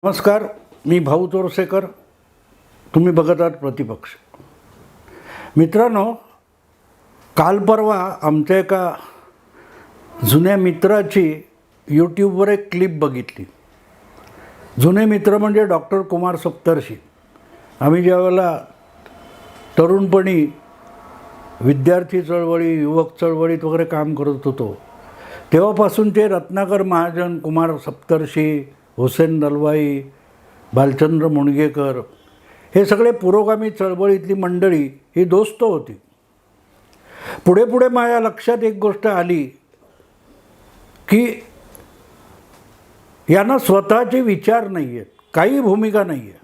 नमस्कार, मी भाऊ तोरसेकर. तुम्ही बघत आहात प्रतिपक्ष. मित्रांनो, काल परवा आमच्या एका जुन्या मित्राची यूट्यूबवर एक क्लिप बघितली. जुने मित्र म्हणजे डॉक्टर कुमार सप्तर्षी. आम्ही ज्यावेळेला तरुणपणी विद्यार्थी चळवळी, युवक चळवळीत वगैरे काम करत होतो, तेव्हापासून ते रत्नाकर महाजन, कुमार सप्तर्षी, हुसेन दलवाई, भालचंद्र मुणगेकर हे सगळे पुरोगामी चळवळीतली मंडळी ही दोस्त होती. पुढे पुढे माझ्या लक्षात एक गोष्ट आली की यांना स्वतःचे विचार नाही आहेत, काही भूमिका नाही आहे.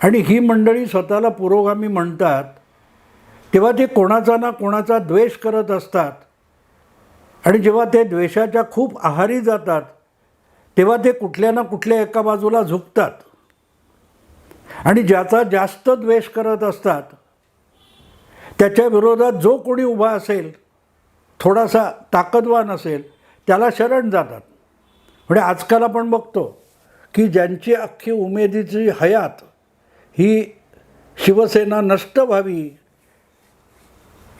आणि ही मंडळी स्वतःला पुरोगामी म्हणतात तेव्हा ते कोणाचा ना कोणाचा द्वेष करत असतात. आणि जेव्हा ते द्वेषाच्या खूप आहारी जातात तेव्हा ते कुठल्या ना कुठल्या एका बाजूला झुकतात. आणि ज्याचा जास्त द्वेष करत असतात त्याच्या विरोधात जो कोणी उभा असेल, थोडासा ताकदवान असेल, त्याला शरण जातात. म्हणजे आजकाल आपण बघतो की ज्यांची अख्खी उमेदीची हयात ही शिवसेना नष्ट व्हावी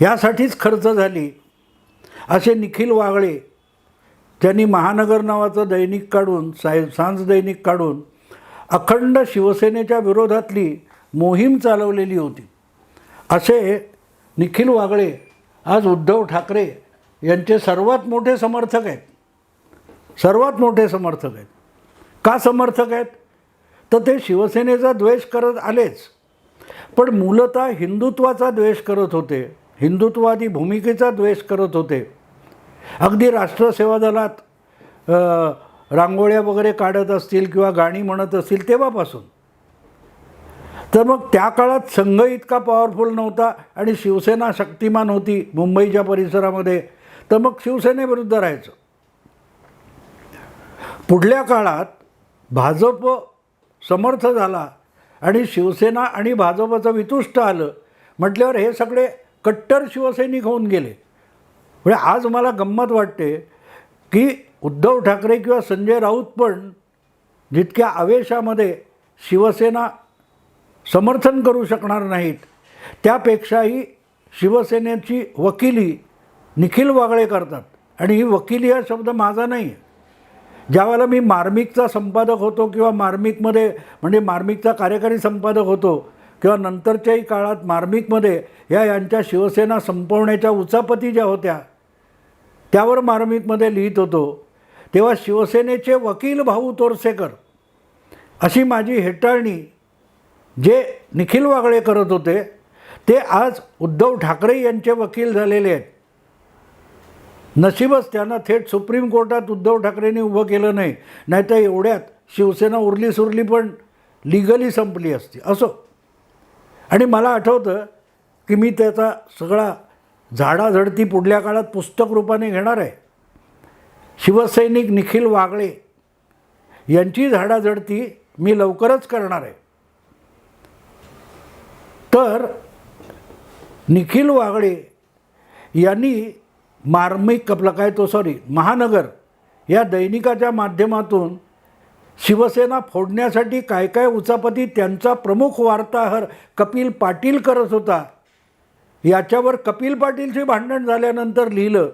यासाठीच खर्च झाली, असे निखिल वागळे ज्यांनी महानगर नावाचं दैनिक काढून, सांज दैनिक काढून अखंड शिवसेनेच्या विरोधातली मोहीम चालवलेली होती, असे निखिल वागळे आज उद्धव ठाकरे यांचे सर्वात मोठे समर्थक आहेत. सर्वात मोठे समर्थक आहेत. का समर्थक आहेत? तर ते शिवसेनेचा द्वेष करत आलेच, पण मूलतः हिंदुत्वाचा द्वेष करत होते, हिंदुत्ववादी भूमिकेचा द्वेष करत होते. अगदी राष्ट्रसेवा दलात रांगोळ्या वगैरे काढत असतील किंवा गाणी म्हणत असतील तेव्हापासून. तर मग त्या काळात संघ इतका पॉवरफुल नव्हता आणि शिवसेना शक्तिमान होती मुंबईच्या परिसरामध्ये, तर मग शिवसेनेविरुद्ध राहायचं. पुढल्या काळात भाजप समर्थ झाला आणि शिवसेना आणि भाजपचं वितुष्ट आलं म्हटल्यावर हे सगळे कट्टर शिवसैनिक होऊन गेले. म्हणजे आज मला गंमत वाटते की उद्धव ठाकरे किंवा संजय राऊत पण जितक्या आवेशामध्ये शिवसेना समर्थन करू शकणार नाहीत, त्यापेक्षाही शिवसेनेची वकिली निखिल वागळे करतात. आणि ही वकिली हा शब्द माझा नाही आहे. ज्यावेळेला मी मार्मिकचा संपादक होतो किंवा मार्मिकमध्ये म्हणजे मार्मिकचा कार्यकारी संपादक होतो किंवा नंतरच्याही काळात मार्मिकमध्ये यांच्या शिवसेना संपवण्याच्या उचापती ज्या होत्या त्यावर मार्मिकमध्ये लिहित होतो, तेव्हा शिवसेनेचे वकील भाऊ तोरसेकर अशी माझी हेटाळणी जे निखिल वागळे करत होते ते आज उद्धव ठाकरे यांचे वकील झालेले आहेत. नशीबच त्यांना थेट सुप्रीम कोर्टात उद्धव ठाकरेंनी उभं केलं नाही, नाहीतर एवढ्यात शिवसेना उरली सुरली पण लिगली संपली असती. असो. आणि मला आठवतं की मी त्याचा सगळा झाडाझडती पुढल्या काळात पुस्तक रूपाने घेणार आहे. शिवसैनिक निखिल वागळे यांची झाडाझडती मी लवकरच करणार आहे. तर निखिल वागळे यांनी मार्मिक महानगर या दैनिकाच्या माध्यमातून शिवसेना फोडण्यासाठी काय काय उचापती त्यांचा प्रमुख वार्ताहर कपिल पाटील करत होता याच्यावर कपिल पाटीलचे भांडण झाल्यानंतर लिहिलं.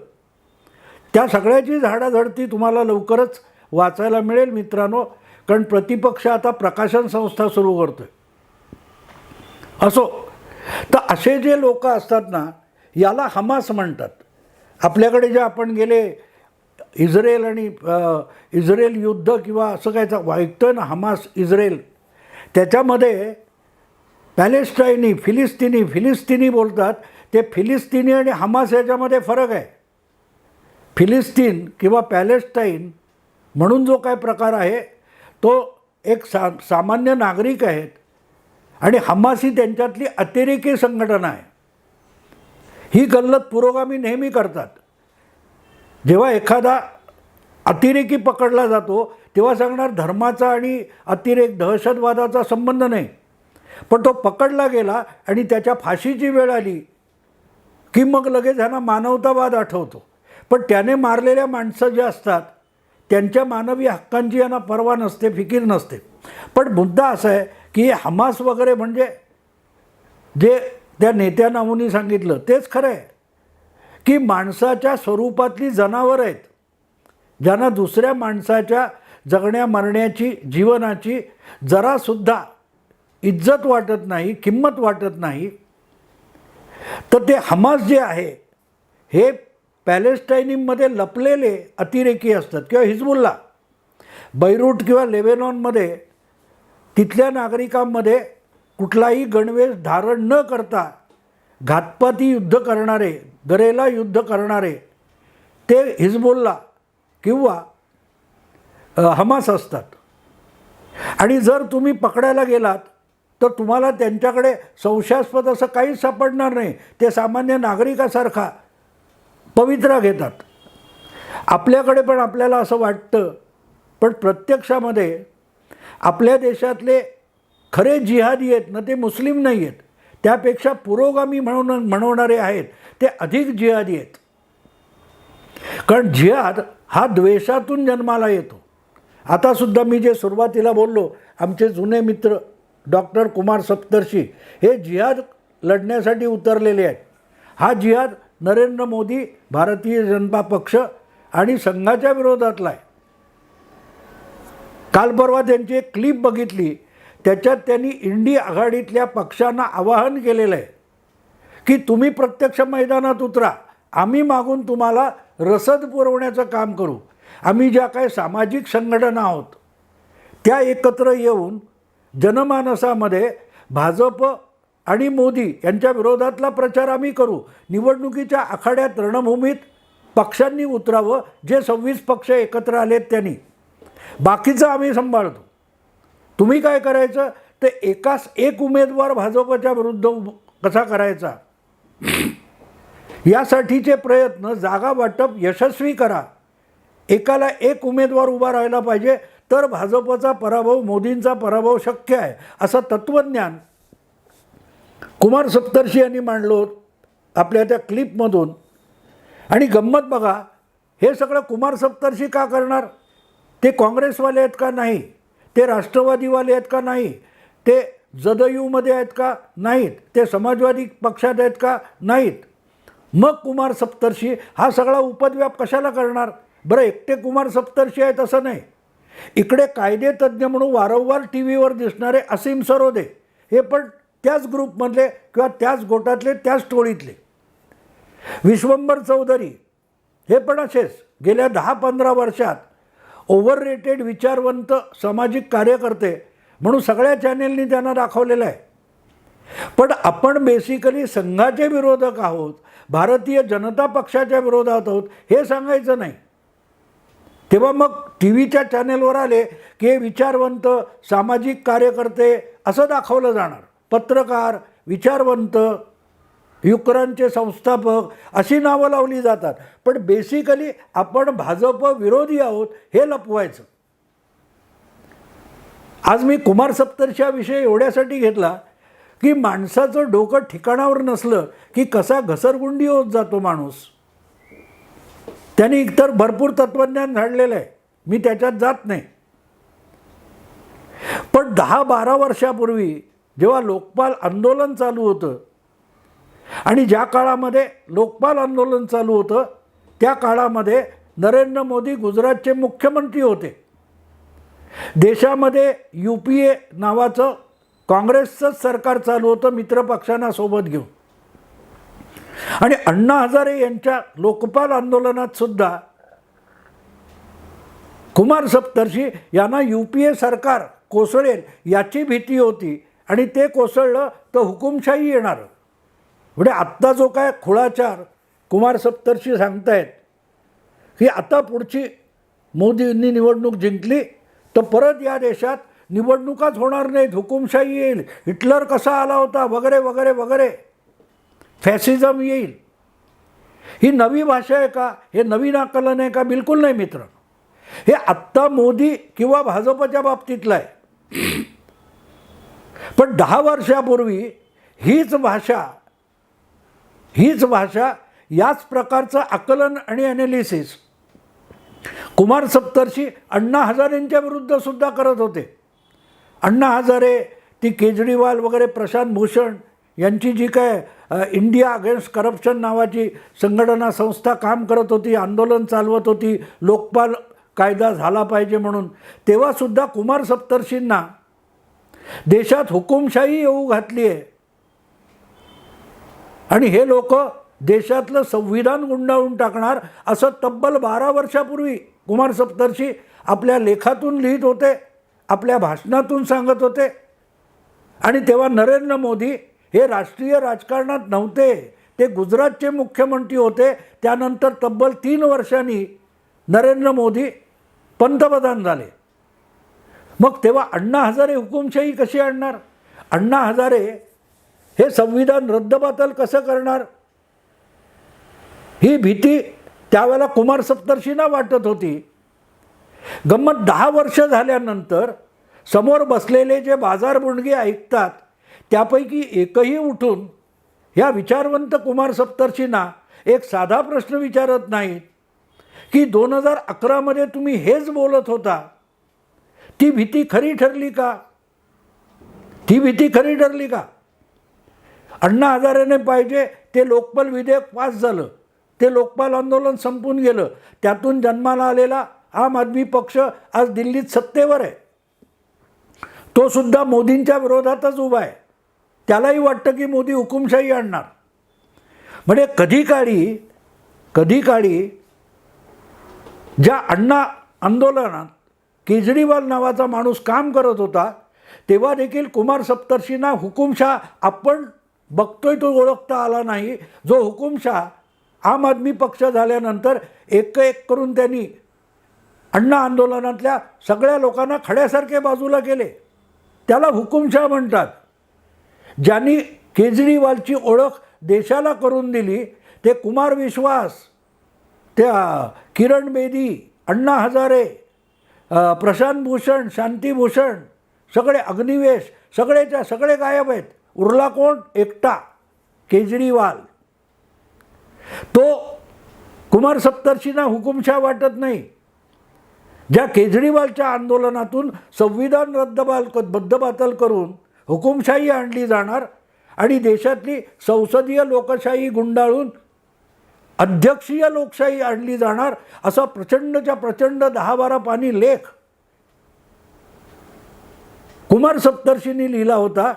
त्या सगळ्याची झाडाझडती तुम्हाला लवकरच वाचायला मिळेल मित्रांनो, कारण प्रतिपक्ष आता प्रकाशन संस्था सुरू करतोय. असो. तर असे जे लोक असतात ना, याला हमास म्हणतात. आपल्याकडे जे आपण गेले इस्रायल आणि इस्रायल युद्ध किंवा असं काय ऐकतोय ना, हमास इस्रायल, त्याच्यामध्ये पॅलेस्टाईनी फिलिस्तिनी बोलतात. ते फिलिस्तिनी आणि हमास याच्यामध्ये फरक आहे. फिलिस्तीन किंवा पॅलेस्टाईन म्हणून जो काय प्रकार आहे तो एक सामान्य नागरिक आहेत आणि हमास ही त्यांच्यातली अतिरेकी संघटना आहे. ही गल्लत पुरोगामी नेहमी करतात. जेव्हा एखादा अतिरेकी पकडला जातो तेव्हा सांगणार धर्माचा आणि अतिरेक दहशतवादाचा संबंध नाही, पण तो पकडला गेला आणि त्याच्या फाशीची वेळ आली की मग लगेच ह्यांना मानवतावाद आठवतो. पण त्याने मारलेल्या माणसं जे असतात त्यांच्या मानवी हक्कांची यांना पर्वा नसते, फिकीर नसते. पण मुद्दा असा आहे की हमास वगैरे म्हणजे जे त्या नेत्या नावांनी सांगितलं तेच खरं आहे की माणसाच्या स्वरूपातली जनावरं आहेत, ज्यांना दुसऱ्या माणसाच्या जगण्या मरण्याची, जीवनाची जरासुद्धा इज्जत वाटत नाही, किंमत वाटत नाही. तर ते हमास जे आहे हे पॅलेस्टाईनमध्ये लपलेले अतिरेकी असतात किंवा हिजबुल्ला बैरूट किंवा लेबेनॉनमध्ये तिथल्या नागरिकांमध्ये कुठलाही गणवेश धारण न करता घातपाती युद्ध करणारे, गरेला युद्ध करणारे ते हिजबुल्ला किंवा हमास असतात. आणि जर तुम्ही पकडायला गेलात तर तुम्हाला त्यांच्याकडे संशयास्पद असं काहीच सापडणार नाही. ते सामान्य नागरिकासारखा पवित्रा घेतात. आपल्याकडे पण आपल्याला असं वाटतं, पण प्रत्यक्षामध्ये आपल्या देशातले खरे जिहादी आहेत ना ते मुस्लिम नाही आहेत, त्यापेक्षा पुरोगामी म्हणवणारे आहेत ते अधिक जिहादी आहेत. कारण जिहाद हा द्वेषातून जन्माला येतो. आतासुद्धा मी जे सुरुवातीला बोललो, आमचे जुने मित्र डॉक्टर कुमार सप्तर्षी हे जिहाद लढण्यासाठी उतरलेले आहेत. हा जिहाद नरेंद्र मोदी, भारतीय जनता पक्ष आणि संघाच्या विरोधातला आहे. काल परवा त्यांची एक क्लिप बघितली, त्याच्यात त्यांनी इंडी आघाडीतल्या पक्षांना आवाहन केलेलं आहे की तुम्ही प्रत्यक्ष मैदानात उतरा, आम्ही मागून तुम्हाला रसद पुरवण्याचं काम करू. आम्ही ज्या काही सामाजिक संघटना आहोत त्या एकत्र येऊन जनमानसामध्ये भाजप आणि मोदी यांच्या विरोधातला प्रचार आम्ही करू. निवडणुकीच्या आखाड्यात, रणभूमीत पक्षांनी उतरावं. जे 26 पक्ष एकत्र आलेत त्यांनी, बाकीचं आम्ही सांभाळतो. तुम्ही काय करायचं ते एकाच एक उमेदवार भाजपच्या विरुद्ध कसा करायचा यासाठीचे प्रयत्न, जागा वाटप यशस्वी करा. एकाला एक उमेदवार उभा राहायला पाहिजे तर भाजपचा पराभव, मोदींचा पराभव शक्य आहे, असं तत्त्वज्ञान कुमार सप्तर्षी यांनी मांडलो आपल्या त्या क्लिपमधून. आणि गंमत बघा, हे सगळं कुमार सप्तर्षी का करणार? ते काँग्रेसवाले आहेत का? नाही. ते राष्ट्रवादीवाले आहेत का? नाही. ते जदयूमध्ये आहेत का? नाहीत. ते समाजवादी पक्षात आहेत का? नाहीत. मग कुमार सप्तर्षी हा सगळा उपद्व्याप कशाला करणार? बरं, एकटे कुमार सप्तर्षी आहेत असं नाही. इकडे कायदेतज्ञ म्हणून वारंवार टी व्हीवर दिसणारे असीम सरोदे हे पण त्याच ग्रुपमधले किंवा त्याच गोटातले, त्याच टोळीतले. विश्वंभर चौधरी हे पण असेच गेल्या 10-15 वर्षात ओव्हर रेटेड विचारवंत सामाजिक कार्यकर्ते म्हणून सगळ्या चॅनेलनी त्यांना दाखवलेलं आहे. पण आपण बेसिकली संघाचे विरोधक आहोत, भारतीय जनता पक्षाच्या विरोधात आहोत हे सांगायचं नाही. तेव्हा मग टी व्हीच्या चॅनेलवर आले की हे विचारवंत, सामाजिक कार्यकर्ते असं दाखवलं जाणार. पत्रकार, विचारवंत, युक्रानचे संस्थापक अशी नावं लावली जातात. पण बेसिकली आपण भाजप विरोधी आहोत हे लपवायचं. आज मी कुमार सप्तर्षीविषयी एवढ्यासाठी घेतला की माणसाचं डोकं ठिकाणावर नसलं की कसा घसरगुंडी होत जातो माणूस. त्यांनी एकतर भरपूर तत्त्वज्ञान झाडलेलं आहे, मी त्याच्यात जात नाही. पण 10-12 वर्षापूर्वी जेव्हा लोकपाल आंदोलन चालू होतं आणि ज्या काळामध्ये लोकपाल आंदोलन चालू होतं त्या काळामध्ये नरेंद्र मोदी गुजरातचे मुख्यमंत्री होते. देशामध्ये UPA नावाचं काँग्रेसचंच सरकार चालू होतं मित्रपक्षांना सोबत घेऊन. आणि अण्णा हजारे यांच्या लोकपाल आंदोलनात सुद्धा कुमार सप्तर्षी यांना UPA सरकार कोसळेल याची भीती होती आणि ते कोसळलं तर हुकुमशाही येणार. म्हणजे आत्ता जो काय खुळाचार कुमार सप्तर्षी सांगतायत की आता पुढची मोदींनी निवडणूक जिंकली तर परत या देशात निवडणुकाच होणार नाहीत, हुकुमशाही येईल, हिटलर कसा आला होता वगैरे वगैरे वगैरे, फॅसिझम येईल. ही नवी भाषा आहे का? हे नवीन आकलन आहे का? बिलकुल नाही मित्र. हे आत्ता मोदी किंवा भाजपच्या बाबतीतलं आहे. पण 10 वर्षापूर्वी हीच भाषा याच प्रकारचं आकलन आणि ॲनालिसिस कुमार सप्तर्षी अण्णा हजारेंच्या विरुद्ध सुद्धा करत होते. अण्णा हजारे, ती केजरीवाल वगैरे, प्रशांत भूषण यांची जी काय इंडिया अगेन्स्ट करप्शन नावाची संघटना संस्था काम करत होती, आंदोलन चालवत होती, लोकपाल कायदा झाला पाहिजे म्हणून, तेव्हासुद्धा कुमार सप्तर्षींना देशात हुकुमशाही येऊ घातली आहे. आणि हे लोक देशातलं संविधान गुंडाळून टाकणार असं तब्बल 12 वर्षापूर्वी कुमार सप्तर्षी आपल्या लेखातून लिहित होते, आपल्या भाषणातून सांगत होते. आणि तेव्हा नरेंद्र मोदी हे राष्ट्रीय राजकारणात नव्हते, ते गुजरातचे मुख्यमंत्री होते. त्यानंतर तब्बल 3 वर्षांनी नरेंद्र मोदी पंतप्रधान झाले. मग तेव्हा अण्णा हजारे हुकुमशाही कशी आणणार? अण्णा हजारे हे संविधान रद्दबातल कसं करणार? ही भीती त्यावेळेला कुमार सप्तर्षींना वाटत होती. गंमत 10 वर्ष झाल्यानंतर समोर बसलेले जे बाजारबुणगे ऐकतात त्यापैकी एकही उठून ह्या विचारवंत कुमार सप्तर्षींना एक साधा प्रश्न विचारत नाहीत की 2011 तुम्ही हेच बोलत होता, ती भीती खरी ठरली का? ती भीती खरी ठरली का? अण्णा हजारेने पाहिजे ते लोकपाल विधेयक पास झालं, ते लोकपाल आंदोलन संपून गेलं, त्यातून जन्माला आलेला आम आदमी पक्ष आज दिल्लीत सत्तेवर आहे. तो सुद्धा मोदींच्या विरोधातच उभा आहे. त्यालाही वाटतं की मोदी हुकुमशाही आणणार. म्हणजे कधी काळी ज्या अण्णा आंदोलनात केजरीवाल नावाचा माणूस काम करत होता तेव्हा देखील कुमार सप्तर्षींना हुकुमशाह आपण बघतोय तो ओळखता आला नाही. जो हुकुमशाह आम आदमी पक्ष झाल्यानंतर एक करून त्यांनी अण्णा आंदोलनातल्या सगळ्या लोकांना खड्यासारखे बाजूला केले, त्याला हुकुमशाह म्हणतात. ज्यांनी केजरीवालची ओळख देशाला करून दिली ते कुमार विश्वास, त्या किरण बेदी, अण्णा हजारे, प्रशांत भूषण, शांती भूषण, सगळे अग्निवेश, सगळेच्या सगळे गायब आहेत. उरला कोण? एकटा केजरीवाल. तो कुमार सप्तर्षींना हुकुमशाह वाटत नाही. ज्या केजरीवालच्या आंदोलनातून संविधान रद्दबातल करून हुकुमशाही आणली जाणार आणि देशातली संसदीय लोकशाही गुंडाळून अध्यक्षीय लोकशाही आणली जाणार असा प्रचंडच्या प्रचंड 10-12 पानी लेख कुमार सप्तर्षींनी लिहिला होता.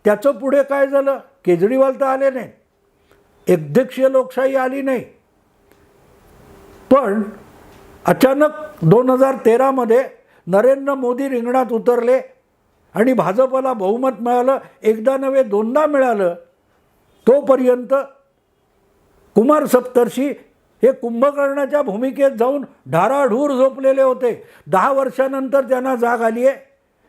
त्याचं पुढे काय झालं? केजरीवाल तर आले नाही, अध्यक्षीय लोकशाही आली नाही. पण अचानक 2013 नरेंद्र मोदी रिंगणात उतरले आणि भाजपला बहुमत मिळालं. एकदा नव्हे दोनदा मिळालं. तोपर्यंत कुमार सप्तर्षी हे कुंभकर्णाच्या भूमिकेत जाऊन ढाराढूर झोपलेले होते. 10 वर्षानंतर त्यांना जाग आली आहे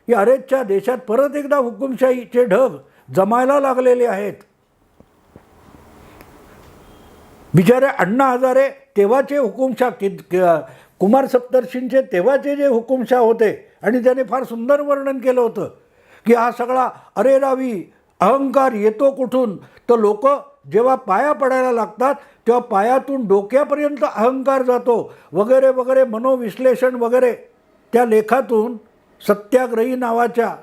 की अरेच्या देशात परत एकदा हुकुमशाहीचे ढग जमायला लागलेले आहेत. बिचारे अण्णा हजारे तेव्हाचे हुकुमशाह, कुमार सप्तर्षींचे तेव्हाचे जे हुकुमशाह होते आणि त्याने फार सुंदर वर्णन केलं होतं की हा सगळा अरेरावी अहंकार येतो कुठून? तर लोक जेव्हा पाया पडायला लागतात तेव्हा पायातून डोक्यापर्यंत अहंकार जातो वगैरे वगैरे, मनोविश्लेषण वगैरे. त्या लेखातून, सत्याग्रही नावाच्या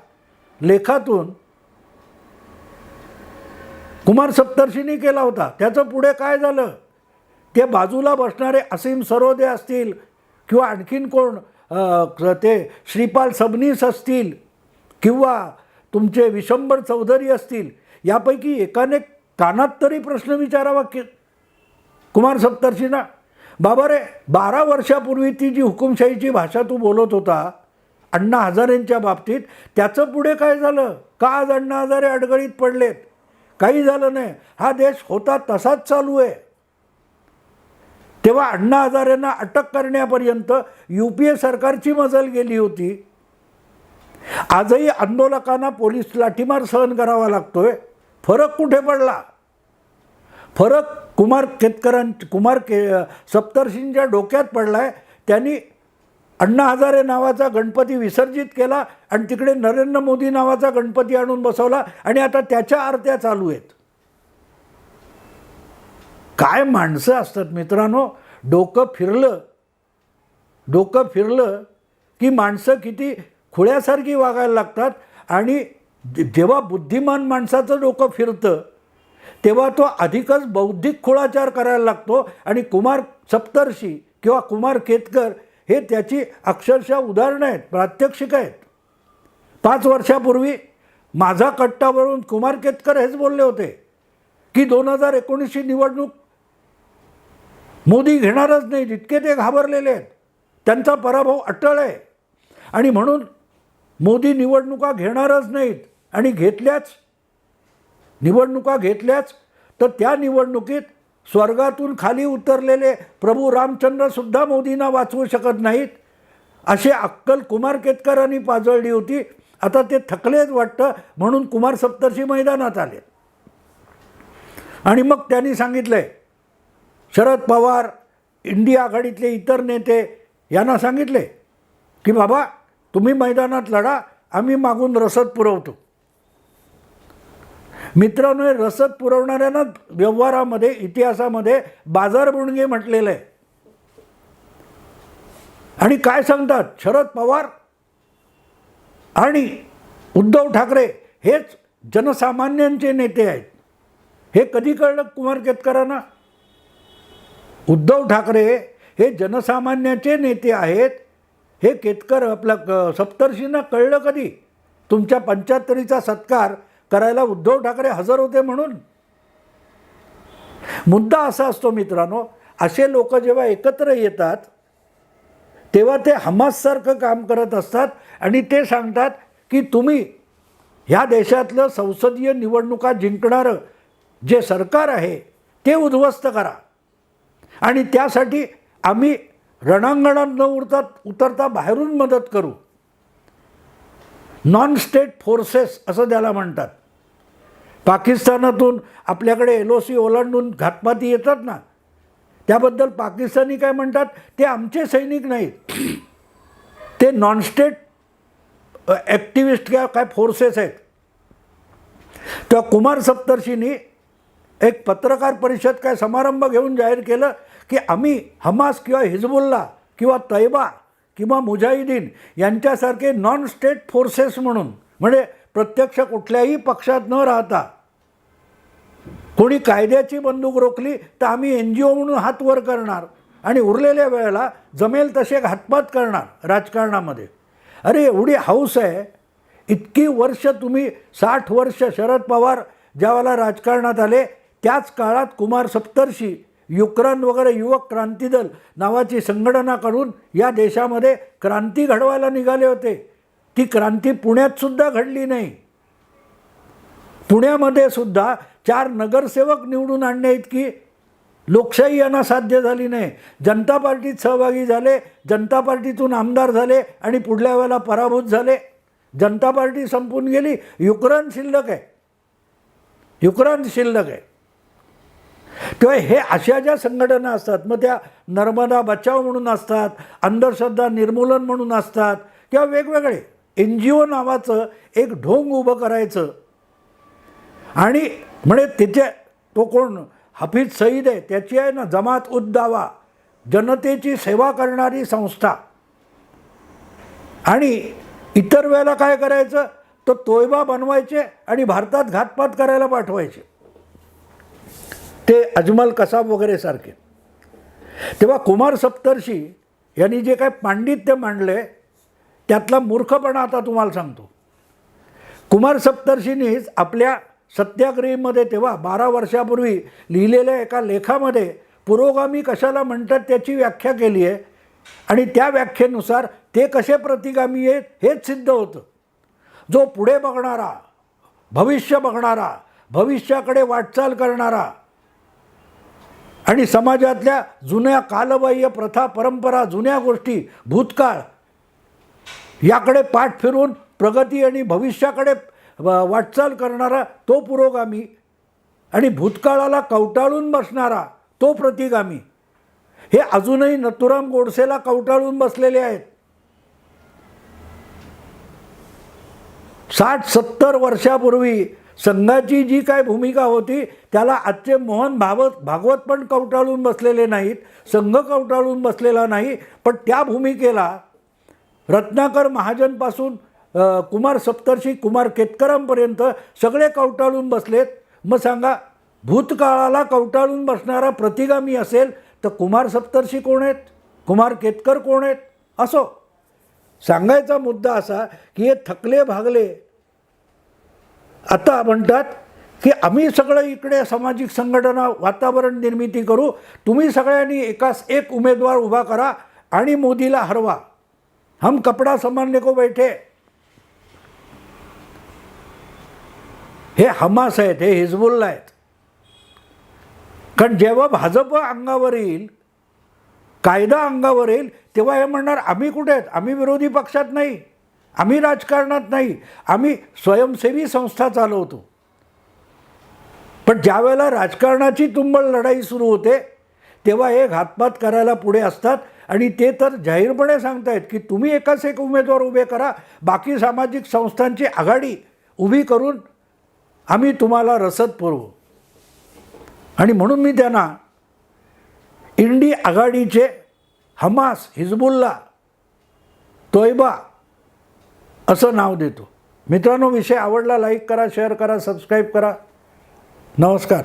लेखातून कुमार सप्तर्षींनी केला होता. त्याचं पुढे काय झालं? ते बाजूला बसणारे असीम सरोदे असतील किंवा आणखीन कोण, ते श्रीपाल सबनीस असतील किंवा तुमचे विशंबर चौधरी असतील, यापैकी एकाने कानात तरी प्रश्न विचारावा की कुमार सप्तर्षींना, बाबा रे 12 वर्षापूर्वी ती जी हुकुमशाहीची भाषा तू बोलत होता अण्णा हजारेंच्या बाबतीत, त्याचं पुढे काय झालं? का आज अण्णा हजारे अडगळीत पडलेत? काही झालं नाही. हा देश होता तसाच चालू आहे. तेव्हा अण्णा हजारेंना अटक करण्यापर्यंत UPA सरकारची मजल गेली होती. आजही आंदोलकांना पोलीस लाठीमार सहन करावा लागतोय. फरक कुठे पडला? फरक कुमार सप्तर्षींच्या डोक्यात पडलाय. त्यांनी अण्णा हजारे नावाचा गणपती विसर्जित केला आणि तिकडे नरेंद्र मोदी नावाचा गणपती आणून बसवला आणि आता त्याच्या आरत्या चालू आहेत. काय माणसं असतात मित्रांनो. डोकं फिरलं डोकं फिरलं की माणसं किती खुळ्यासारखी वागायला लागतात. आणि जेव्हा बुद्धिमान माणसाचं डोकं फिरतं तेव्हा तो अधिकच बौद्धिक खुळाचार करायला लागतो. आणि कुमार सप्तर्षी किंवा कुमार केतकर हे त्याची अक्षरशः उदाहरणं आहेत, प्रात्यक्षिक आहेत. 5 वर्षापूर्वी माझा कट्टावरून कुमार केतकर हेच बोलले होते की 2019ची निवडणूक मोदी घेणारच नाही. इतके ते घाबरलेले आहेत, त्यांचा पराभव अटळ आहे. आणि म्हणून मोदी निवडणुका घेणारच नाहीत. आणि निवडणुका घेतल्याच तर त्या निवडणुकीत स्वर्गातून खाली उतरलेले प्रभू रामचंद्रसुद्धा मोदींना वाचवू शकत नाहीत. अशी अक्कल कुमार केतकरांनी पाजळली होती. आता ते थकलेच वाटतं, म्हणून कुमार सप्तर्षी मैदानात आले. आणि मग त्यांनी सांगितलंय, शरद पवार, इंडिया आघाडीतले इतर नेते यांना सांगितले की बाबा तुम्ही मैदानात लढा, आम्ही मागून रसद पुरवतो. मित्रांनो, रसद पुरवणाऱ्यांना व्यवहारामध्ये, इतिहासामध्ये बाजारबुणगे म्हटलेलं आहे. आणि काय सांगतात, शरद पवार आणि उद्धव ठाकरे हेच जनसामान्यांचे नेते आहेत. हे कधी कळलं कुमार केतकरांना? उद्धव ठाकरे हे जनसामान्याचे नेते आहेत हे केतकर आपल्या सप्तर्षींना कळलं कधी? तुमच्या 75चा सत्कार करायला उद्धव ठाकरे हजर होते म्हणून. मुद्दा असा असतो मित्रांनो, असे लोक जेव्हा एकत्र येतात तेव्हा ते हमाससारखं काम करत असतात. आणि ते सांगतात की तुम्ही ह्या देशातलं संसदीय निवडणुका जिंकणारं जे सरकार आहे ते उद्ध्वस्त करा. आणि त्यासाठी आम्ही रणांगणात न उतरता बाहेरून मदत करू. नॉन स्टेट फोर्सेस असं त्याला म्हणतात. पाकिस्तानातून आपल्याकडे LOC ओलांडून घातपाती येतात ना, त्याबद्दल पाकिस्तानी काय म्हणतात, ते आमचे सैनिक नाहीत, ते नॉन स्टेट ॲक्टिव्हिस्ट काय फोर्सेस आहेत. तर कुमार सप्तर्षींनी एक पत्रकार परिषद काय समारंभ घेऊन जाहीर केलं की आम्ही हमास किंवा हिजबुल्ला किंवा तैबा किंवा मुजाहिदीन यांच्यासारखे नॉन स्टेट फोर्सेस म्हणून, म्हणजे प्रत्यक्ष कुठल्याही पक्षात न राहता कोणी कायद्याची बंदूक रोखली तर आम्ही NGO म्हणून हात वर करणार आणि उरलेल्या वेळेला जमेल तसे घातपात करणार राजकारणामध्ये. अरे एवढी हौस आहे. इतकी वर्ष तुम्ही 60 वर्ष शरद पवार ज्यावेळेला राजकारणात आले त्याच काळात कुमार सप्तर्षी युक्रान वगैरे युवक क्रांती दल नावाची संघटना काढून या देशामध्ये क्रांती घडवायला निघाले होते. ती क्रांती पुण्यात सुद्धा घडली नाही. पुण्यामध्ये सुद्धा 4 नगरसेवक निवडून आणण्या इतकी लोकशाही यांना साध्य झाली नाही. जनता पार्टीत सहभागी झाले, जनता पार्टीतून आमदार झाले आणि पुढल्या वेळेला पराभूत झाले. जनता पार्टी संपून गेली, युक्रान शिल्लक आहे, युक्रान शिल्लक आहे. तेव्हा हे अशा ज्या संघटना असतात, मग त्या नर्मदा बचाव म्हणून असतात, अंधश्रद्धा निर्मूलन म्हणून असतात, किंवा वेगवेगळे NGO नावाचं एक ढोंग उभं करायचं. आणि म्हणजे तिथे तो कोण हफीज सईद आहे, त्याची आहे ना जमात उद दावा, जनतेची सेवा करणारी संस्था. आणि इतर वेळेला काय करायचं, तर तोयबा बनवायचे आणि भारतात घातपात करायला पाठवायचे, ते अजमल कसाब वगैरे सारखे. तेव्हा कुमार सप्तर्षी यांनी जे काय पांडित्य मांडले त्यातला मूर्खपणा आता तुम्हाला सांगतो. कुमार सप्तर्षींनीच आपल्या सत्याग्रहीमध्ये तेव्हा 12 वर्षापूर्वी लिहिलेल्या एका लेखामध्ये पुरोगामी कशाला म्हणतात त्याची व्याख्या केली आहे. आणि त्या व्याख्येनुसार ते कसे प्रतिगामी आहेत हेच सिद्ध होतं. जो पुढे बघणारा, भविष्य बघणारा, भविष्याकडे वाटचाल करणारा आणि समाजातल्या जुन्या कालबाह्य प्रथा, परंपरा, जुन्या गोष्टी, भूतकाळ याकडे पाठ फिरून प्रगती आणि भविष्याकडे वाटचाल करणारा तो पुरोगामी आणि भूतकाळाला कवटाळून बसणारा तो प्रतिगामी. हे अजूनही नथुराम गोडसेला कवटाळून बसलेले आहेत. 60-70 वर्षापूर्वी संघाची जी काय भूमिका होती त्याला आजचे मोहन भागवत पण कवटाळून बसलेले नाहीत, संघ कवटाळून बसलेला नाही, पण त्या भूमिकेला रत्नाकर महाजनपासून कुमार सप्तर्षी कुमार केतकरांपर्यंत सगळे कवटाळून बसलेत. मग सांगा, भूतकाळाला कवटाळून बसणारा प्रतिगामी असेल तर कुमार सप्तर्षी कोण आहेत, कुमार केतकर कोण आहेत? असो, सांगायचा मुद्दा असा की हे थकले भागले आता म्हणतात की आम्ही सगळं इकडे सामाजिक संघटना वातावरण निर्मिती करू, तुम्ही सगळ्यांनी एकास एक उमेदवार उभा करा आणि मोदीला हरवा, हम कपडा संभालने को बैठे. हे हमास आहेत, हे हिजबुल्ला आहेत. कारण जेव्हा भाजप अंगावर येईल, कायदा अंगावर येईल, तेव्हा हे म्हणणार आम्ही कुठे आहेत, आम्ही विरोधी पक्षात नाही, आम्ही राजकारणात नाही, आम्ही स्वयंसेवी संस्था चालवतो. पण ज्या वेळेला राजकारणाची तुंबळ लढाई सुरू होते तेव्हा हे घातपात करायला पुढे असतात. आणि ते तर जाहीरपणे सांगतायत की तुम्ही एकाच एक उमेदवार उभे करा, बाकी सामाजिक संस्थांची आघाडी उभी करून आम्ही तुम्हाला रसद पुरवू. आणि म्हणून मी त्यांना इंडी आघाडीचे हमास, हिजबुल्ला, तोयबा असं नाव देतो. मित्रांनो, विषय आवडला लाईक करा, शेअर करा, सबस्क्राईब करा. नमस्कार.